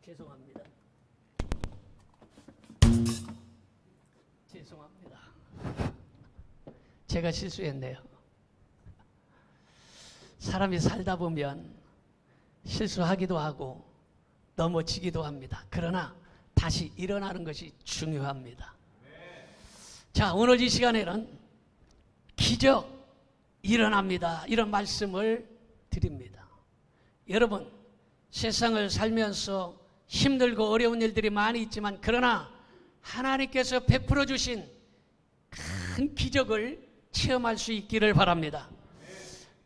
죄송합니다. 죄송합니다. 제가 실수했네요. 사람이 살다 보면 실수하기도 하고 넘어지기도 합니다. 그러나 다시 일어나는 것이 중요합니다. 자, 오늘 이 시간에는 기적 일어납니다. 이런 말씀을 드립니다. 여러분, 세상을 살면서 힘들고 어려운 일들이 많이 있지만 그러나 하나님께서 베풀어 주신 큰 기적을 체험할 수 있기를 바랍니다.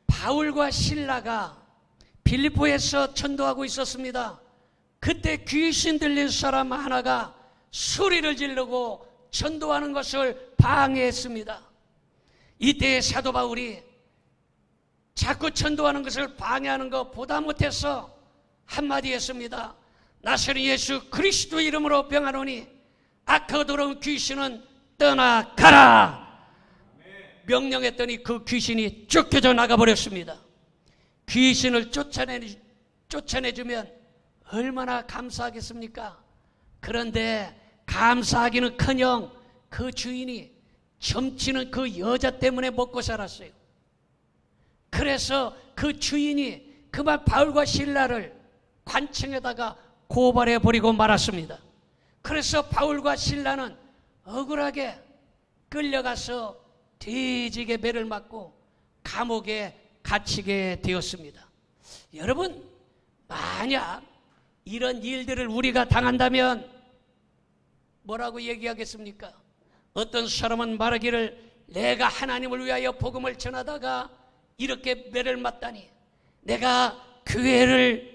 바울과 실라가 빌립보에서 전도하고 있었습니다. 그때 귀신 들린 사람 하나가 소리를 지르고 전도하는 것을 방해했습니다. 이때 사도 바울이 자꾸 전도하는 것을 방해하는 것 보다 못해서 한마디 했습니다. 나사렛 예수 그리스도 이름으로 병하노니 악하고 더러운 귀신은 떠나가라. 명령했더니 그 귀신이 쫓겨져 나가버렸습니다. 귀신을 쫓아내주면 얼마나 감사하겠습니까? 그런데 감사하기는커녕 그 주인이 점치는 그 여자 때문에 먹고 살았어요. 그래서 그 주인이 그만 바울과 실라를 관청에다가 고발해버리고 말았습니다. 그래서 바울과 실라는 억울하게 끌려가서 뒤지게 매를 맞고 감옥에 갇히게 되었습니다. 여러분, 만약 이런 일들을 우리가 당한다면 뭐라고 얘기하겠습니까? 어떤 사람은 말하기를 내가 하나님을 위하여 복음을 전하다가 이렇게 매를 맞다니, 내가 교회를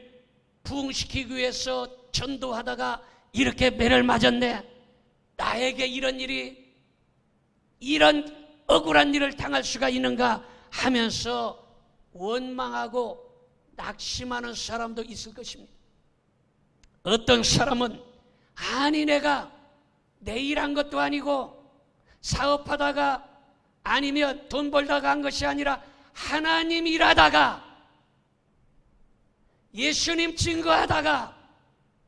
부흥시키기 위해서 전도하다가 이렇게 매를 맞았네, 나에게 이런 억울한 일을 당할 수가 있는가 하면서 원망하고 낙심하는 사람도 있을 것입니다. 어떤 사람은 아니 내가 내 일한 것도 아니고 사업하다가 아니면 돈 벌다가 한 것이 아니라 하나님 일하다가 예수님 증거하다가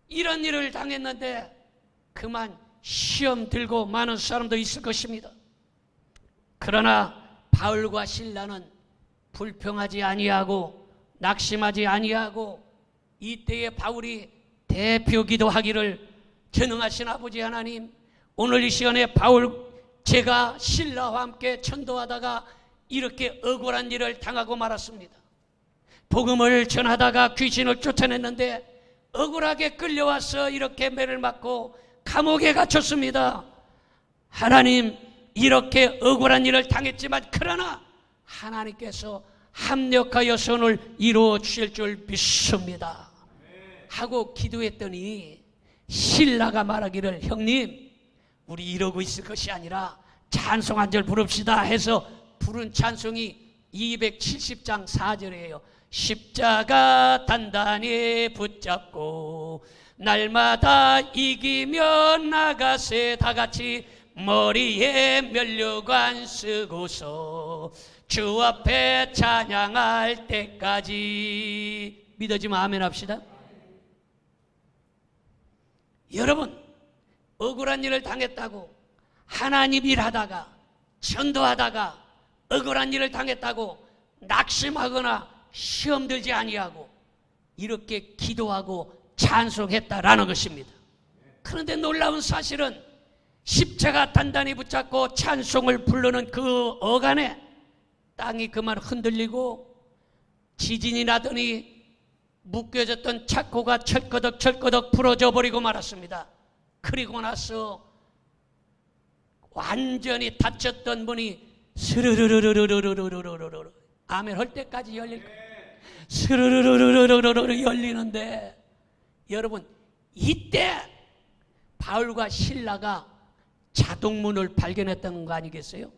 이런 일을 당했는데 그만 시험 들고 많은 사람도 있을 것입니다. 그러나 바울과 실라는 불평하지 아니하고 낙심하지 아니하고 이때에 바울이 대표 기도하기를 전능하신 아버지 하나님, 오늘 이 시간에 제가 실라와 함께 전도하다가 이렇게 억울한 일을 당하고 말았습니다. 복음을 전하다가 귀신을 쫓아냈는데 억울하게 끌려와서 이렇게 매를 맞고 감옥에 갇혔습니다. 하나님, 이렇게 억울한 일을 당했지만 그러나 하나님께서 합력하여 선을 이루어 주실 줄 믿습니다 하고 기도했더니 실라가 말하기를 형님, 우리 이러고 있을 것이 아니라 찬송 한 절 부릅시다 해서 부른 찬송이 270장 4절이에요. 십자가 단단히 붙잡고 날마다 이기며 나가세, 다같이 머리에 면류관 쓰고서 주 앞에 찬양할 때까지. 믿어지면 아멘 합시다. 여러분, 억울한 일을 당했다고 하나님 일하다가 전도하다가 억울한 일을 당했다고 낙심하거나 시험 들지 아니하고 이렇게 기도하고 찬송했다라는 것입니다. 그런데 놀라운 사실은 십자가 단단히 붙잡고 찬송을 부르는 그 어간에 땅이 그만 흔들리고 지진이 나더니 묶여졌던 착고가 철거덕 부러져 버리고 말았습니다. 그리고 나서 완전히 닫혔던 문이 스르르르르르르르르르르 아멘 할 때까지 열릴 거예요. 스르르르르르르르 열리는데 여러분, 이때 바울과 실라가 자동문을 발견했다는 거 아니겠어요?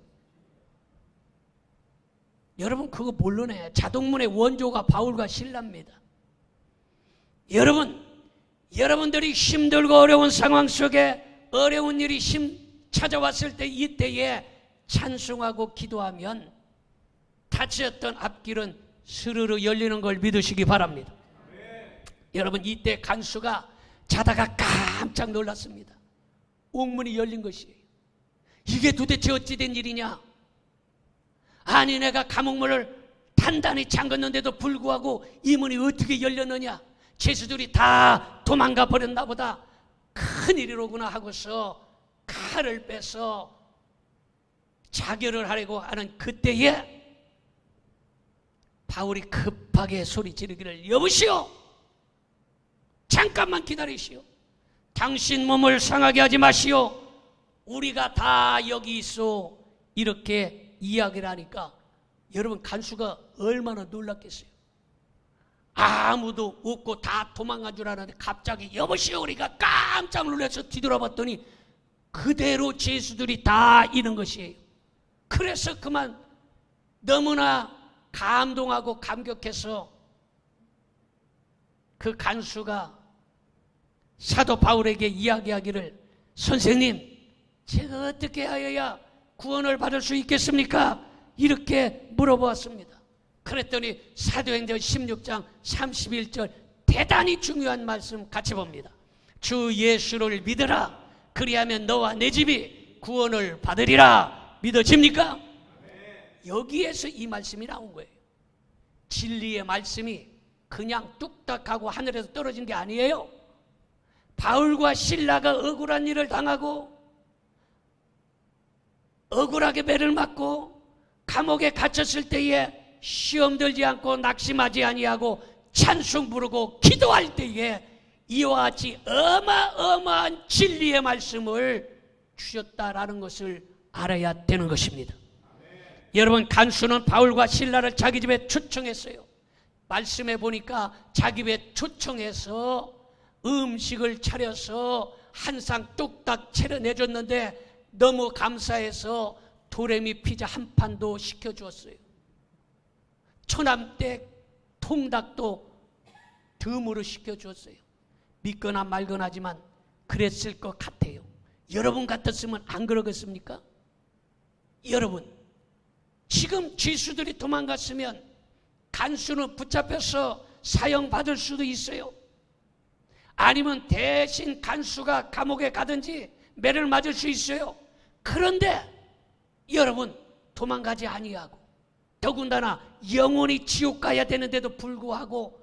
여러분, 그거 모르네. 자동문의 원조가 바울과 실라입니다. 여러분들이 힘들고 어려운 상황 속에 어려운 일이 찾아왔을 때 이때에 찬송하고 기도하면 닫혔던 앞길은 스르르 열리는 걸 믿으시기 바랍니다. 여러분, 이때 간수가 자다가 깜짝 놀랐습니다. 옥문이 열린 것이에요. 이게 도대체 어찌 된 일이냐? 아니, 내가 감옥문을 단단히 잠갔는데도 불구하고 이 문이 어떻게 열렸느냐? 죄수들이 다 도망가 버렸나 보다. 큰일이로구나 하고서 칼을 빼서 자결을 하려고 하는 그때에 바울이 급하게 소리 지르기를, 여보시오, 잠깐만 기다리시오. 당신 몸을 상하게 하지 마시오. 우리가 다 여기 있어. 이렇게 이야기를 하니까 여러분, 간수가 얼마나 놀랐겠어요. 아무도 없고 다 도망간 줄 알았는데 갑자기 여보시오, 우리가 깜짝 놀라서 뒤돌아봤더니 그대로 죄수들이 다 있는 것이에요. 그래서 그만 너무나 감동하고 감격해서 그 간수가 사도 바울에게 이야기하기를, 선생님, 제가 어떻게 하여야 구원을 받을 수 있겠습니까? 이렇게 물어보았습니다. 그랬더니 사도행전 16장 31절 대단히 중요한 말씀 같이 봅니다. 주 예수를 믿으라. 그리하면 너와 내 집이 구원을 받으리라. 믿어집니까? 여기에서 이 말씀이 나온 거예요. 진리의 말씀이 그냥 뚝딱하고 하늘에서 떨어진 게 아니에요. 바울과 실라가 억울한 일을 당하고 억울하게 매를 맞고 감옥에 갇혔을 때에 시험 들지 않고 낙심하지 아니하고 찬송 부르고 기도할 때에 이와 같이 어마어마한 진리의 말씀을 주셨다라는 것을 알아야 되는 것입니다. 여러분, 간수는 바울과 실라를 자기 집에 초청했어요. 말씀해 보니까 자기 집에 초청해서 음식을 차려서 한 상 뚝딱 차려내줬는데 너무 감사해서 도레미 피자 한 판도 시켜주었어요. 초남댁 통닭도 덤으로 시켜주었어요. 믿거나 말거나 하지만 그랬을 것 같아요. 여러분 같았으면 안 그러겠습니까? 여러분, 지금 죄수들이 도망갔으면 간수는 붙잡혀서 사형받을 수도 있어요. 아니면 대신 간수가 감옥에 가든지 매를 맞을 수 있어요. 그런데 여러분, 도망가지 아니하고 더군다나 영원히 지옥 가야 되는데도 불구하고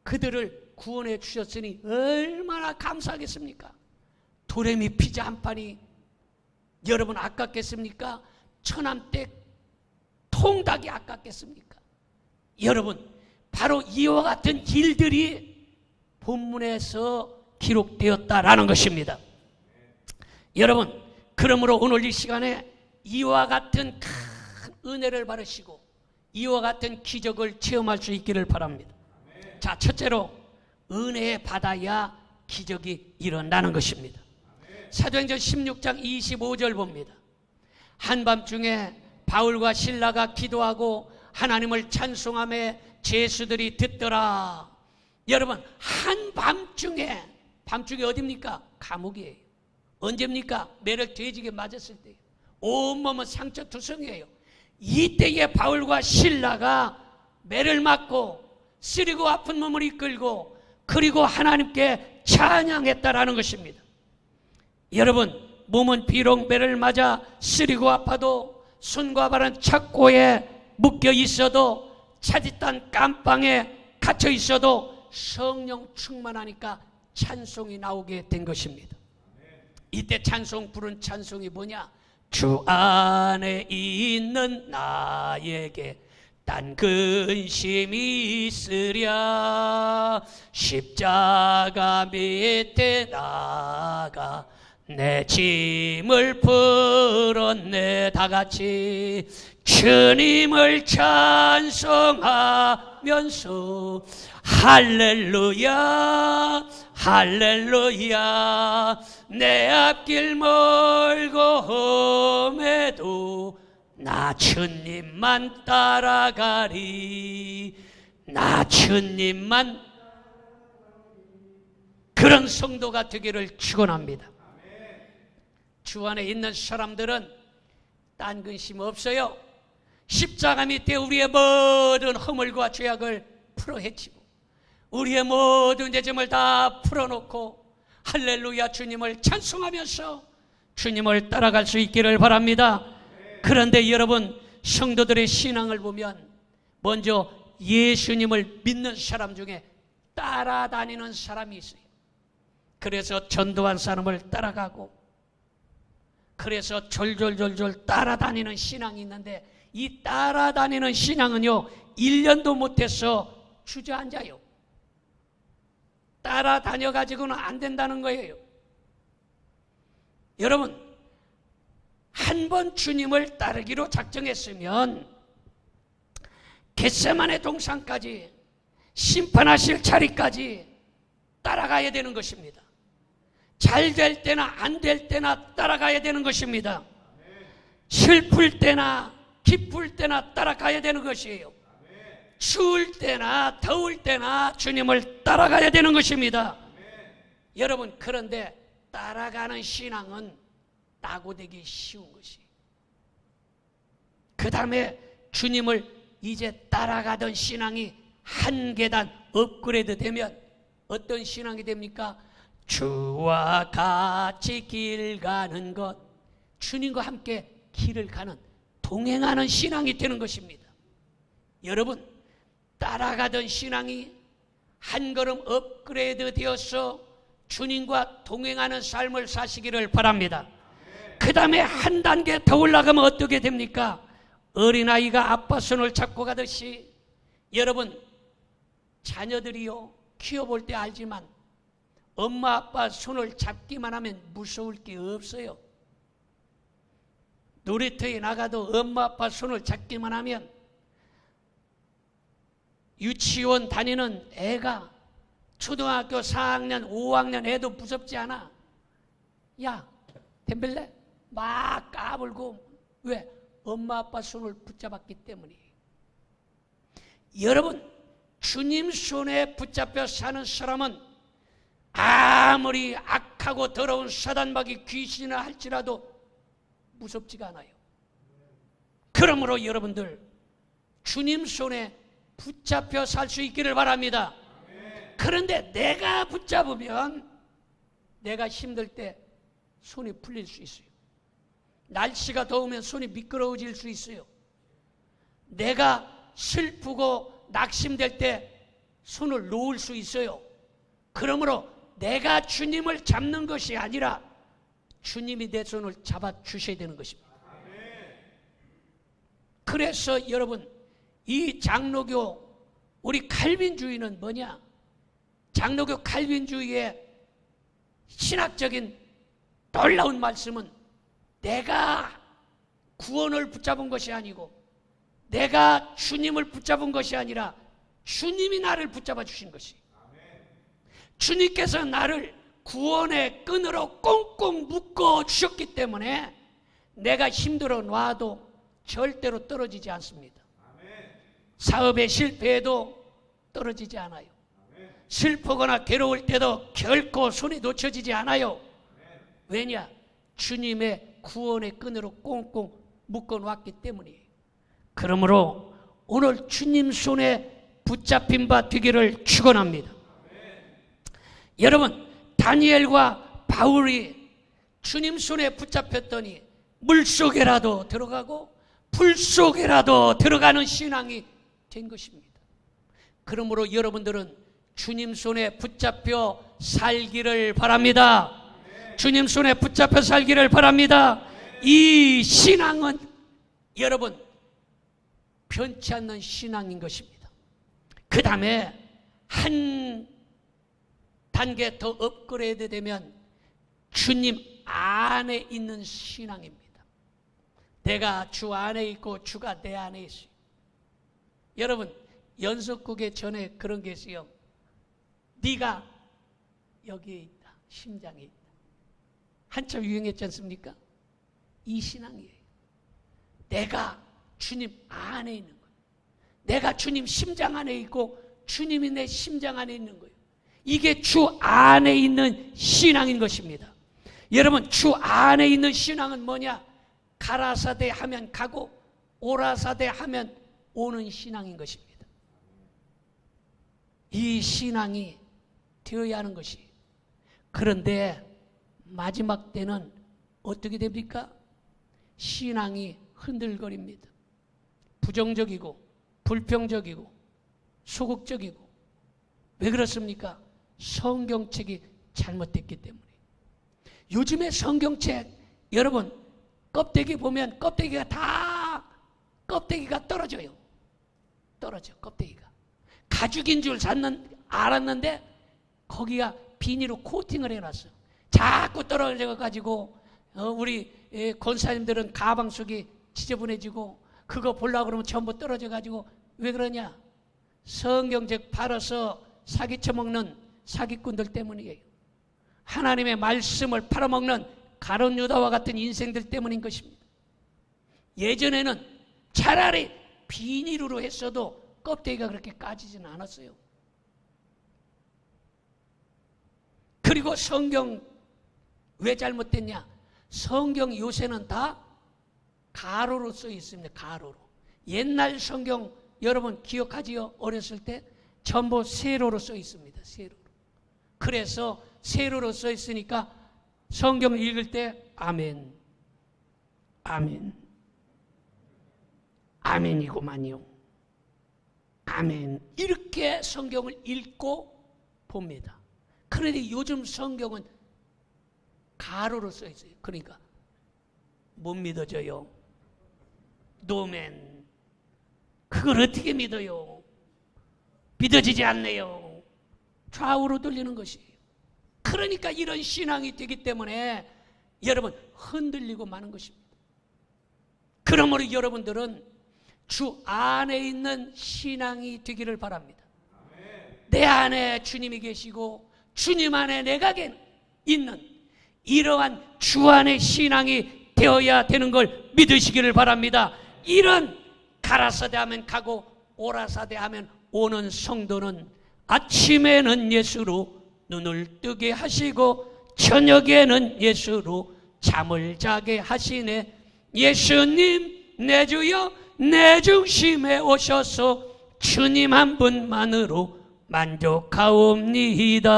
그들을 구원해 주셨으니 얼마나 감사하겠습니까? 도레미 피자 한 판이 여러분 아깝겠습니까? 처남댁 통닭이 아깝겠습니까? 여러분, 바로 이와 같은 일들이 본문에서 기록되었다라는 것입니다. 여러분, 그러므로 오늘 이 시간에 이와 같은 큰 은혜를 받으시고 이와 같은 기적을 체험할 수 있기를 바랍니다. 자, 첫째로 은혜 받아야 기적이 일어나는 것입니다. 사도행전 16장 25절 봅니다. 한밤중에 바울과 실라가 기도하고 하나님을 찬송하며 죄수들이 듣더라. 여러분, 한밤중에, 밤중에 어딥니까? 감옥이에요. 언제입니까? 매를 돼지게 맞았을 때예요. 온몸은 상처투성이에요. 이때에 바울과 실라가 매를 맞고 쓰리고 아픈 몸을 이끌고 그리고 하나님께 찬양했다라는 것입니다. 여러분, 몸은 비록 매를 맞아 쓰리고 아파도 손과 발은 착고에 묶여 있어도 차짓단 깜방에 갇혀 있어도 성령 충만하니까 찬송이 나오게 된 것입니다. 이때 찬송 부른 찬송이 뭐냐? 주 안에 있는 나에게 딴 근심이 있으랴 십자가 밑에 나가 내 짐을 풀었네. 다같이 주님을 찬송하면서 할렐루야 할렐루야 내 앞길 멀고 험해도 나 주님만 따라가리. 나 주님만. 그런 성도가 되기를 축원합니다. 주 안에 있는 사람들은 딴 근심 없어요. 십자가 밑에 우리의 모든 허물과 죄악을 풀어헤치고 우리의 모든 죄짐을 다 풀어놓고 할렐루야 주님을 찬송하면서 주님을 따라갈 수 있기를 바랍니다. 그런데 여러분, 성도들의 신앙을 보면 먼저 예수님을 믿는 사람 중에 따라다니는 사람이 있어요. 그래서 전도한 사람을 따라가고 그래서 졸졸졸졸 따라다니는 신앙이 있는데, 이 따라다니는 신앙은요 1년도 못해서 주저앉아요. 따라다녀가지고는 안 된다는 거예요. 여러분, 한 번 주님을 따르기로 작정했으면 겟세마네 동산까지, 심판하실 자리까지 따라가야 되는 것입니다. 잘 될 때나 안 될 때나 따라가야 되는 것입니다. 슬플 때나 기쁠 때나 따라가야 되는 것이에요. 추울 때나 더울 때나 주님을 따라가야 되는 것입니다. 여러분, 그런데 따라가는 신앙은 따고되기 쉬운 것이에요. 그 다음에 주님을 이제 따라가던 신앙이 한 계단 업그레이드 되면 어떤 신앙이 됩니까? 주와 같이 길 가는 것, 주님과 함께 길을 가는, 동행하는 신앙이 되는 것입니다. 여러분, 따라가던 신앙이 한 걸음 업그레이드 되어서 주님과 동행하는 삶을 사시기를 바랍니다. 그 다음에 한 단계 더 올라가면 어떻게 됩니까? 어린아이가 아빠 손을 잡고 가듯이, 여러분, 자녀들이요 키워볼 때 알지만 엄마 아빠 손을 잡기만 하면 무서울 게 없어요. 놀이터에 나가도 엄마 아빠 손을 잡기만 하면, 유치원 다니는 애가 초등학교 4학년 5학년 애도 무섭지 않아. 야 덤벨래? 막 까불고. 왜? 엄마 아빠 손을 붙잡았기 때문에. 여러분, 주님 손에 붙잡혀 사는 사람은 아무리 악하고 더러운 사단마귀 귀신이나 할지라도 무섭지가 않아요. 그러므로 여러분들 주님 손에 붙잡혀 살 수 있기를 바랍니다. 그런데 내가 붙잡으면 내가 힘들 때 손이 풀릴 수 있어요. 날씨가 더우면 손이 미끄러워질 수 있어요. 내가 슬프고 낙심될 때 손을 놓을 수 있어요. 그러므로 내가 주님을 잡는 것이 아니라 주님이 내 손을 잡아주셔야 되는 것입니다. 그래서 여러분, 이 장로교, 우리 칼빈주의는 뭐냐? 장로교 칼빈주의의 신학적인 놀라운 말씀은 내가 구원을 붙잡은 것이 아니고 내가 주님을 붙잡은 것이 아니라 주님이 나를 붙잡아 주신 것이, 주님께서 나를 구원의 끈으로 꽁꽁 묶어 주셨기 때문에 내가 힘들어 놔도 절대로 떨어지지 않습니다. 사업에 실패해도 떨어지지 않아요. 슬프거나 괴로울 때도 결코 손이 놓쳐지지 않아요. 왜냐? 주님의 구원의 끈으로 꽁꽁 묶어 놨기 때문이에요. 그러므로 오늘 주님 손에 붙잡힌 바 되기를 축원합니다. 여러분, 다니엘과 바울이 주님 손에 붙잡혔더니 물속에라도 들어가고 불 속에라도 들어가는 신앙이 된 것입니다. 그러므로 여러분들은 주님 손에 붙잡혀 살기를 바랍니다. 주님 손에 붙잡혀 살기를 바랍니다. 이 신앙은 여러분 변치 않는 신앙인 것입니다. 그 다음에 한 단계 더 업그레이드 되면 주님 안에 있는 신앙입니다. 내가 주 안에 있고 주가 내 안에 있어요. 여러분, 연속국에 전에 그런 게 있어요. 네가 여기에 있다, 심장에 있다. 한참 유행했지 않습니까? 이 신앙이에요. 내가 주님 안에 있는 거예요. 내가 주님 심장 안에 있고 주님이 내 심장 안에 있는 거예요. 이게 주 안에 있는 신앙인 것입니다. 여러분, 주 안에 있는 신앙은 뭐냐? 가라사대 하면 가고 오라사대 하면 오는 신앙인 것입니다. 이 신앙이 되어야 하는 것이. 그런데 마지막 때는 어떻게 됩니까? 신앙이 흔들거립니다. 부정적이고 불평적이고 소극적이고. 왜 그렇습니까? 성경책이 잘못됐기 때문에. 요즘에 성경책 여러분 껍데기 보면 껍데기가 떨어져요. 떨어져. 껍데기가 가죽인 줄 알았는데 거기가 비닐로 코팅을 해놨어. 자꾸 떨어져 가지고 우리 권사님들은 가방 속이 지저분해지고 그거 보려고 그러면 전부 떨어져 가지고. 왜 그러냐? 성경책 팔아서 사기쳐먹는 사기꾼들 때문이에요. 하나님의 말씀을 팔아먹는 가룟 유다와 같은 인생들 때문인 것입니다. 예전에는 차라리 비닐으로 했어도 껍데기가 그렇게 까지지는 않았어요. 그리고 성경 왜 잘못됐냐? 성경 요새는 다 가로로 써 있습니다. 가로로. 옛날 성경 여러분 기억하지요? 어렸을 때 전부 세로로 써 있습니다. 세로로. 그래서 세로로 써 있으니까 성경을 읽을 때 아멘, 아멘, 아멘이고만요. 아멘. 이렇게 성경을 읽고 봅니다. 그런데 요즘 성경은 가로로 써 있어요. 그러니까 못 믿어져요. 노멘. 그걸 어떻게 믿어요? 믿어지지 않네요. 좌우로 돌리는 것이에요. 그러니까 이런 신앙이 되기 때문에 여러분 흔들리고 마는 것입니다. 그러므로 여러분들은 주 안에 있는 신앙이 되기를 바랍니다. 내 안에 주님이 계시고 주님 안에 내가 있는 이러한 주 안의 신앙이 되어야 되는 걸 믿으시기를 바랍니다. 이런 가라사대 하면 가고 오라사대 하면 오는 성도는 아침에는 예수로 눈을 뜨게 하시고 저녁에는 예수로 잠을 자게 하시네. 예수님 내 주여 내 중심에 오셔서 주님 한 분만으로 만족하옵니다.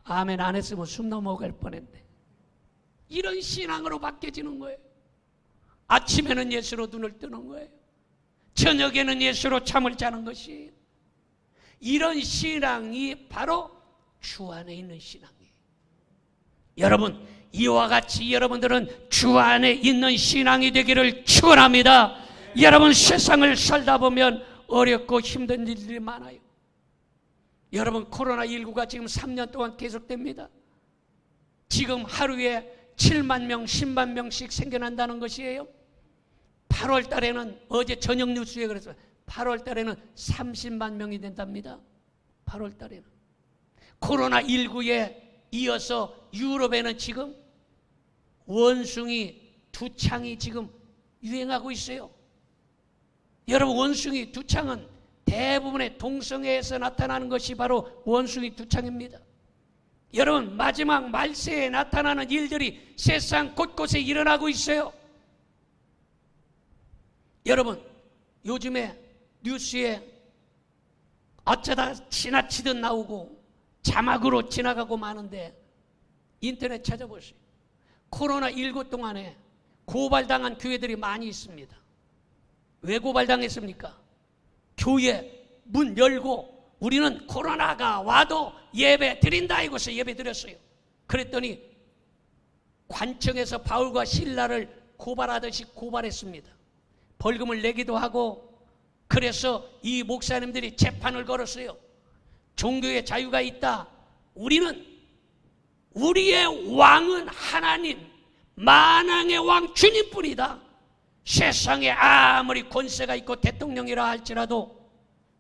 아멘. 안 했으면 숨 넘어갈 뻔했네. 이런 신앙으로 바뀌어지는 거예요. 아침에는 예수로 눈을 뜨는 거예요. 저녁에는 예수로 잠을 자는 것이에요. 이런 신앙이 바로 주 안에 있는 신앙이에요. 여러분 이와 같이 여러분들은 주 안에 있는 신앙이 되기를 축원합니다. 여러분 세상을 살다 보면 어렵고 힘든 일들이 많아요. 여러분 코로나19가 지금 3년 동안 계속됩니다. 지금 하루에 7만 명, 10만 명씩 생겨난다는 것이에요. 8월 달에는 어제 저녁 뉴스에 그랬어요. 8월 달에는 30만 명이 된답니다. 8월 달에는. 코로나19에 이어서 유럽에는 지금 원숭이 두창이 지금 유행하고 있어요. 여러분 원숭이 두창은 대부분의 동성애에서 나타나는 것이 바로 원숭이 두창입니다. 여러분 마지막 말세에 나타나는 일들이 세상 곳곳에 일어나고 있어요. 여러분 요즘에 뉴스에 어쩌다 지나치듯 나오고 자막으로 지나가고 마는데 인터넷 찾아보세요. 코로나19 동안에 고발당한 교회들이 많이 있습니다. 왜 고발당했습니까? 교회 문 열고 우리는 코로나가 와도 예배 드린다 이곳에 예배 드렸어요. 그랬더니 관청에서 바울과 실라를 고발하듯이 고발했습니다. 벌금을 내기도 하고 그래서 이 목사님들이 재판을 걸었어요. 종교의 자유가 있다. 우리의 왕은 하나님 만왕의 왕 주님뿐이다. 세상에 아무리 권세가 있고 대통령이라 할지라도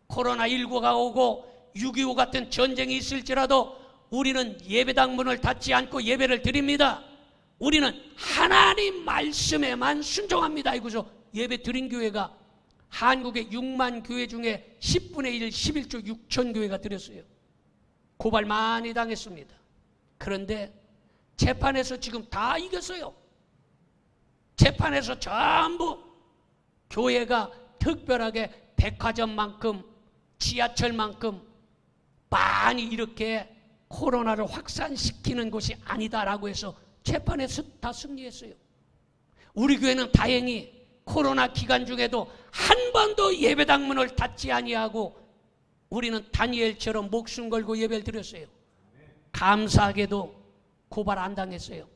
코로나19가 오고 6.25 같은 전쟁이 있을지라도 우리는 예배당 문을 닫지 않고 예배를 드립니다. 우리는 하나님 말씀에만 순종합니다. 이거죠. 예배 드린 교회가 한국의 6만 교회 중에 10분의 1, 11조 6천 교회가 드렸어요. 고발 많이 당했습니다. 그런데 재판에서 지금 다 이겼어요. 재판에서 전부 교회가 특별하게 백화점만큼 지하철만큼 많이 이렇게 코로나를 확산시키는 곳이 아니다라고 해서 재판에서 다 승리했어요. 우리 교회는 다행히 코로나 기간 중에도 한 번도 예배당 문을 닫지 아니하고 우리는 다니엘처럼 목숨 걸고 예배를 드렸어요. 감사하게도 고발 안 당했어요.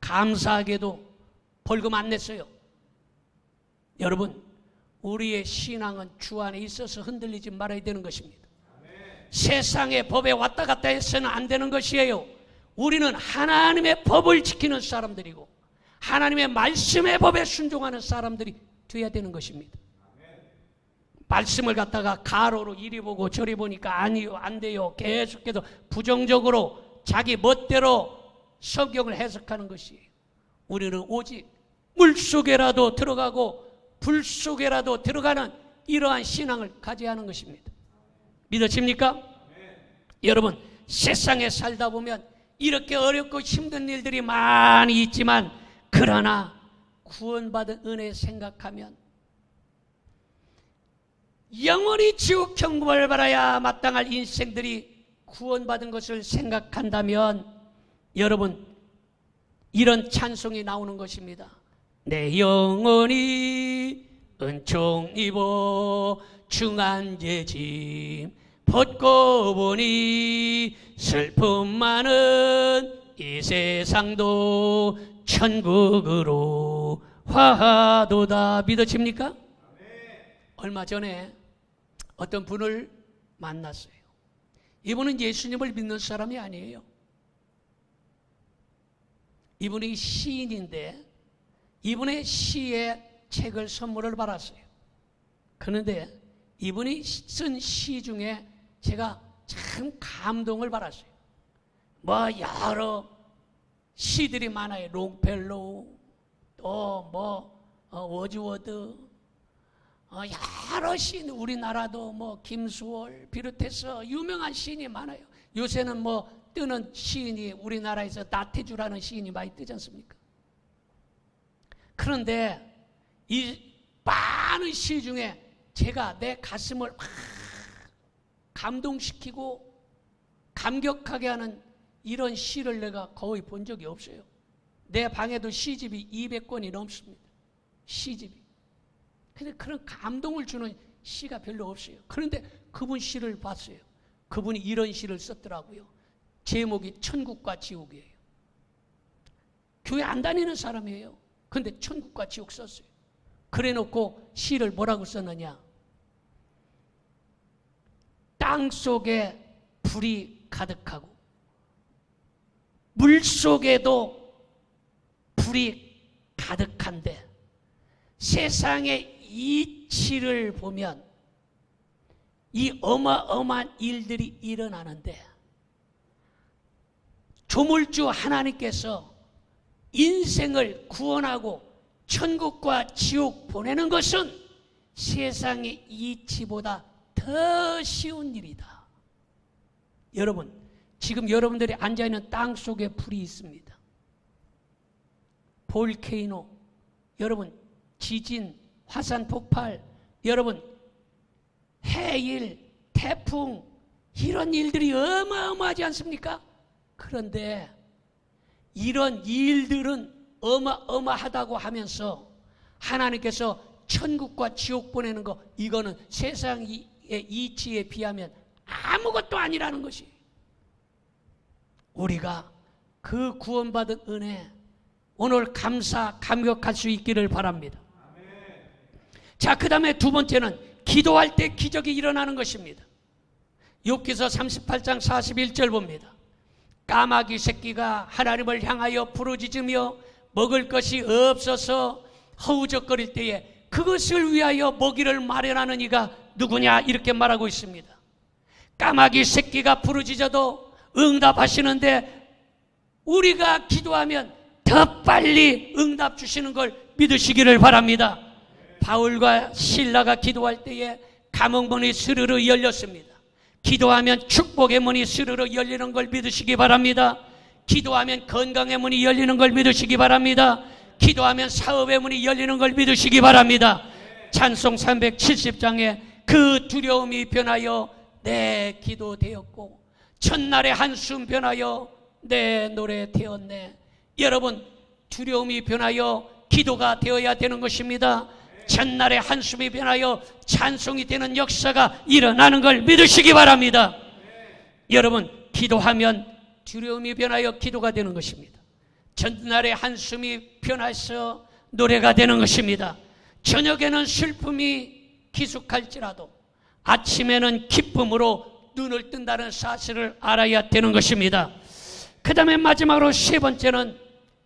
감사하게도 벌금 안 냈어요. 여러분, 우리의 신앙은 주 안에 있어서 흔들리지 말아야 되는 것입니다. 세상의 법에 왔다 갔다 해서는 안 되는 것이에요. 우리는 하나님의 법을 지키는 사람들이고 하나님의 말씀의 법에 순종하는 사람들이 되어야 되는 것입니다. 말씀을 갖다가 가로로 이리 보고 저리 보니까 아니요, 안 돼요, 계속해서 부정적으로 자기 멋대로 성경을 해석하는 것이에요. 우리는 오직 물속에라도 들어가고 불 속에라도 들어가는 이러한 신앙을 가져야 하는 것입니다. 믿어집니까? 여러분, 세상에 살다 보면 이렇게 어렵고 힘든 일들이 많이 있지만 그러나 구원받은 은혜 생각하면 영원히 지옥 형벌을 받아야 마땅할 인생들이 구원받은 것을 생각한다면 여러분, 이런 찬송이 나오는 것입니다. 내 영혼이 은총 입어 중한 죄짐 벗고 보니 슬픔 많은 이 세상도 천국으로 화하도다. 믿어집니까? 얼마 전에 어떤 분을 만났어요. 이분은 예수님을 믿는 사람이 아니에요. 이분이 시인인데 이분의 시에 책을 선물을 받았어요. 그런데 이분이 쓴 시 중에 제가 참 감동을 받았어요. 뭐 여러 시들이 많아요. 롱펠로우, 또 워즈워드, 여러 시인, 우리나라도 뭐 김수월 비롯해서 유명한 시인이 많아요. 요새는 뭐 뜨는 시인이 우리나라에서 나태주라는 시인이 많이 뜨지 않습니까? 그런데 이 많은 시 중에 제가 내 가슴을 확 감동시키고 감격하게 하는 이런 시를 내가 거의 본 적이 없어요. 내 방에도 시집이 200권이 넘습니다. 시집이. 근데 그런 감동을 주는 시가 별로 없어요. 그런데 그분 시를 봤어요. 그분이 이런 시를 썼더라고요. 제목이 천국과 지옥이에요. 교회 안 다니는 사람이에요. 근데 천국과 지옥 썼어요. 그래 놓고 시를 뭐라고 썼느냐. 땅 속에 불이 가득하고 물 속에도 불이 가득한데 세상의 이치를 보면 이 어마어마한 일들이 일어나는데 조물주 하나님께서 인생을 구원하고 천국과 지옥 보내는 것은 세상의 이치보다 더 쉬운 일이다. 여러분, 지금 여러분들이 앉아있는 땅 속에 불이 있습니다. 볼케이노, 여러분 지진, 화산 폭발, 여러분 해일, 태풍, 이런 일들이 어마어마하지 않습니까? 그런데 이런 일들은 어마어마하다고 하면서 하나님께서 천국과 지옥 보내는 거, 이거는 세상의 이치에 비하면 아무것도 아니라는 것이, 우리가 그 구원받은 은혜 오늘 감격할 수 있기를 바랍니다. 자, 그 다음에 두 번째는 기도할 때 기적이 일어나는 것입니다. 욥기서 38장 41절 봅니다. 까마귀 새끼가 하나님을 향하여 부르짖으며 먹을 것이 없어서 허우적거릴 때에 그것을 위하여 먹이를 마련하는 이가 누구냐, 이렇게 말하고 있습니다. 까마귀 새끼가 부르짖어도 응답하시는데 우리가 기도하면 더 빨리 응답 주시는 걸 믿으시기를 바랍니다. 바울과 실라가 기도할 때에 감옥 문이 스르르 열렸습니다. 기도하면 축복의 문이 스르르 열리는 걸 믿으시기 바랍니다. 기도하면 건강의 문이 열리는 걸 믿으시기 바랍니다. 기도하면 사업의 문이 열리는 걸 믿으시기 바랍니다. 찬송 370장에 그 두려움이 변하여 내 기도 되었고 첫날의 한숨 변하여 내 노래 되었네. 여러분, 두려움이 변하여 기도가 되어야 되는 것입니다. 첫날의 한숨이 변하여 찬송이 되는 역사가 일어나는 걸 믿으시기 바랍니다. 여러분, 기도하면 두려움이 변하여 기도가 되는 것입니다. 첫날의 한숨이 변해서 노래가 되는 것입니다. 저녁에는 슬픔이 기숙할지라도 아침에는 기쁨으로 눈을 뜬다는 사실을 알아야 되는 것입니다. 그 다음에 마지막으로 세 번째는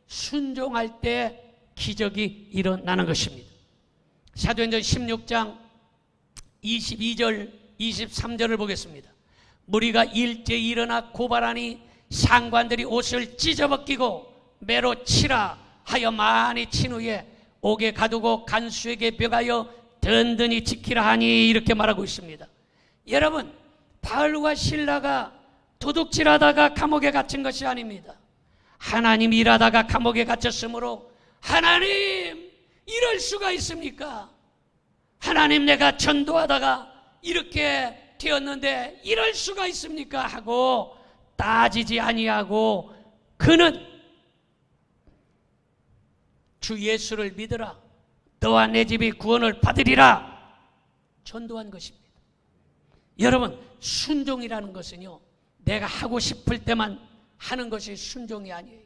순종할 때 기적이 일어나는 것입니다. 사도행전 16장 22절 23절을 보겠습니다. 무리가 일제히 일어나 고발하니 상관들이 옷을 찢어벗기고 매로 치라 하여 많이 친 후에 옥에 가두고 간수에게 병하여 든든히 지키라 하니 이렇게 말하고 있습니다. 여러분, 바울과 실라가 도둑질하다가 감옥에 갇힌 것이 아닙니다. 하나님 일하다가 감옥에 갇혔으므로 하나님 이럴 수가 있습니까? 하나님 내가 전도하다가 이렇게 되었는데 이럴 수가 있습니까? 하고 따지지 아니하고 그는 주 예수를 믿으라. 너와 내 집이 구원을 받으리라. 전도한 것입니다. 여러분, 순종이라는 것은요, 내가 하고 싶을 때만 하는 것이 순종이 아니에요.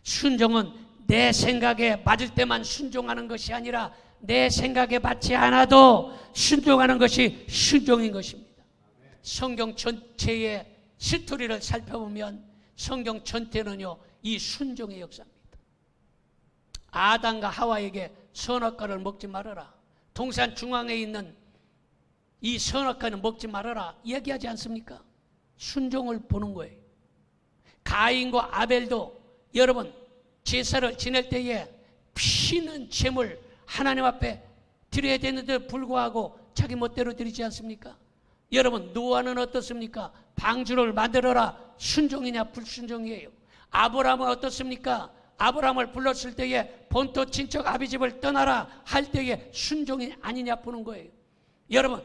순종은 내 생각에 맞을 때만 순종하는 것이 아니라 내 생각에 맞지 않아도 순종하는 것이 순종인 것입니다. 성경 전체의 스토리를 살펴보면 성경 전체는요, 이 순종의 역사입니다. 아담과 하와에게 선악과를 먹지 말아라. 동산 중앙에 있는 이 선악과는 먹지 말아라 얘기하지 않습니까? 순종을 보는 거예요. 가인과 아벨도 여러분 제사를 지낼 때에 피는 제물 하나님 앞에 드려야 되는데 불구하고 자기 멋대로 드리지 않습니까? 여러분, 노아는 어떻습니까? 방주를 만들어라. 순종이냐 불순종이에요? 아브라함은 어떻습니까? 아브라함을 불렀을 때에 본토 친척 아비집을 떠나라 할 때에 순종이 아니냐 보는 거예요. 여러분,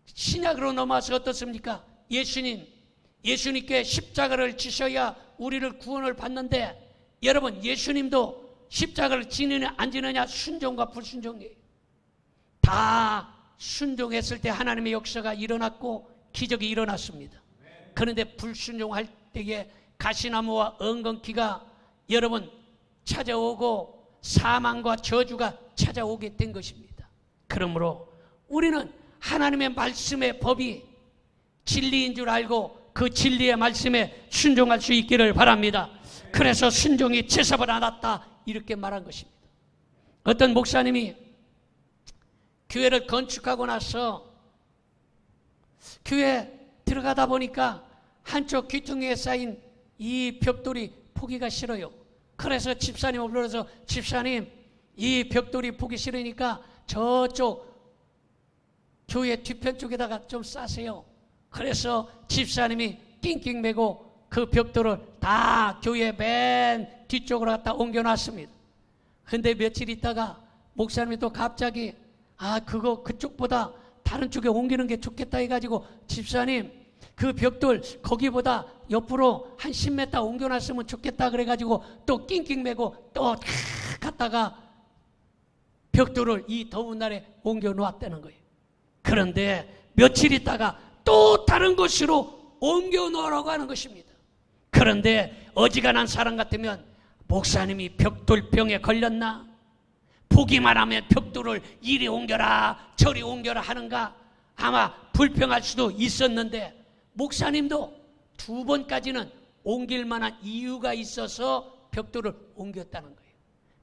신약으로 넘어와서 어떻습니까? 예수님께 십자가를 지셔야 우리를 구원을 받는데 여러분, 예수님도 십자가를 지느냐 안 지느냐 순종과 불순종이에요. 다 순종했을 때 하나님의 역사가 일어났고 기적이 일어났습니다. 그런데 불순종할 때에 가시나무와 엉겅퀴가 여러분 찾아오고 사망과 저주가 찾아오게 된 것입니다. 그러므로 우리는 하나님의 말씀의 법이 진리인 줄 알고 그 진리의 말씀에 순종할 수 있기를 바랍니다. 그래서 순종이 제사를 안았다 이렇게 말한 것입니다. 어떤 목사님이 교회를 건축하고 나서 교회 들어가다 보니까 한쪽 귀퉁이에 쌓인 이 벽돌이 보기가 싫어요. 그래서 집사님을 불러서 집사님 이 벽돌이 보기 싫으니까 저쪽 교회 뒤편 쪽에다가 좀 싸세요. 그래서 집사님이 낑낑 매고 그 벽돌을 다 교회 맨 뒤쪽으로 갖다 옮겨놨습니다. 근데 며칠 있다가 목사님이 또 갑자기 그거 그쪽보다 다른 쪽에 옮기는 게 좋겠다 해가지고 집사님 그 벽돌 거기보다 옆으로 한 10m 옮겨놨으면 좋겠다 그래가지고 또 낑낑 매고 또 갔다가 벽돌을 이 더운 날에 옮겨 놓았다는 거예요. 그런데 며칠 있다가 또 다른 곳으로 옮겨 놓으라고 하는 것입니다. 그런데 어지간한 사람 같으면 목사님이 벽돌병에 걸렸나? 보기만 하면 벽돌을 이리 옮겨라 저리 옮겨라 하는가? 아마 불평할 수도 있었는데 목사님도 2번까지는 옮길 만한 이유가 있어서 벽돌을 옮겼다는 거예요.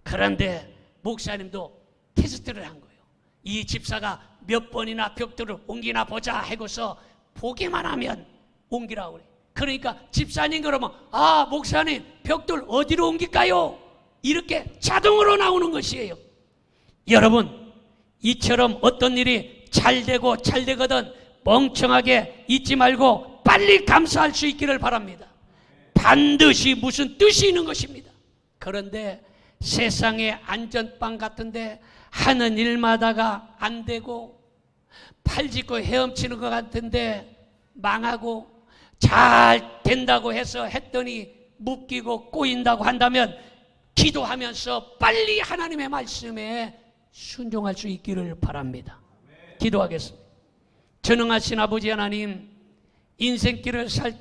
그런데 목사님도 테스트를 한 거예요. 이 집사가 몇 번이나 벽돌을 옮기나 보자 하고서 보기만 하면 옮기라고 그래요. 그러니까 집사님 그러면 목사님 벽돌 어디로 옮길까요? 이렇게 자동으로 나오는 것이에요. 여러분, 이처럼 어떤 일이 잘 되고 잘 되거든 멍청하게 있지 말고 빨리 감사할 수 있기를 바랍니다. 반드시 무슨 뜻이 있는 것입니다. 그런데 세상의 안전빵 같은데 하는 일마다가 안 되고 팔 짚고 헤엄치는 것 같은데 망하고 잘 된다고 해서 했더니 묶이고 꼬인다고 한다면 기도하면서 빨리 하나님의 말씀에 순종할 수 있기를 바랍니다. 기도하겠습니다. 전능하신 아버지 하나님, 인생길을 살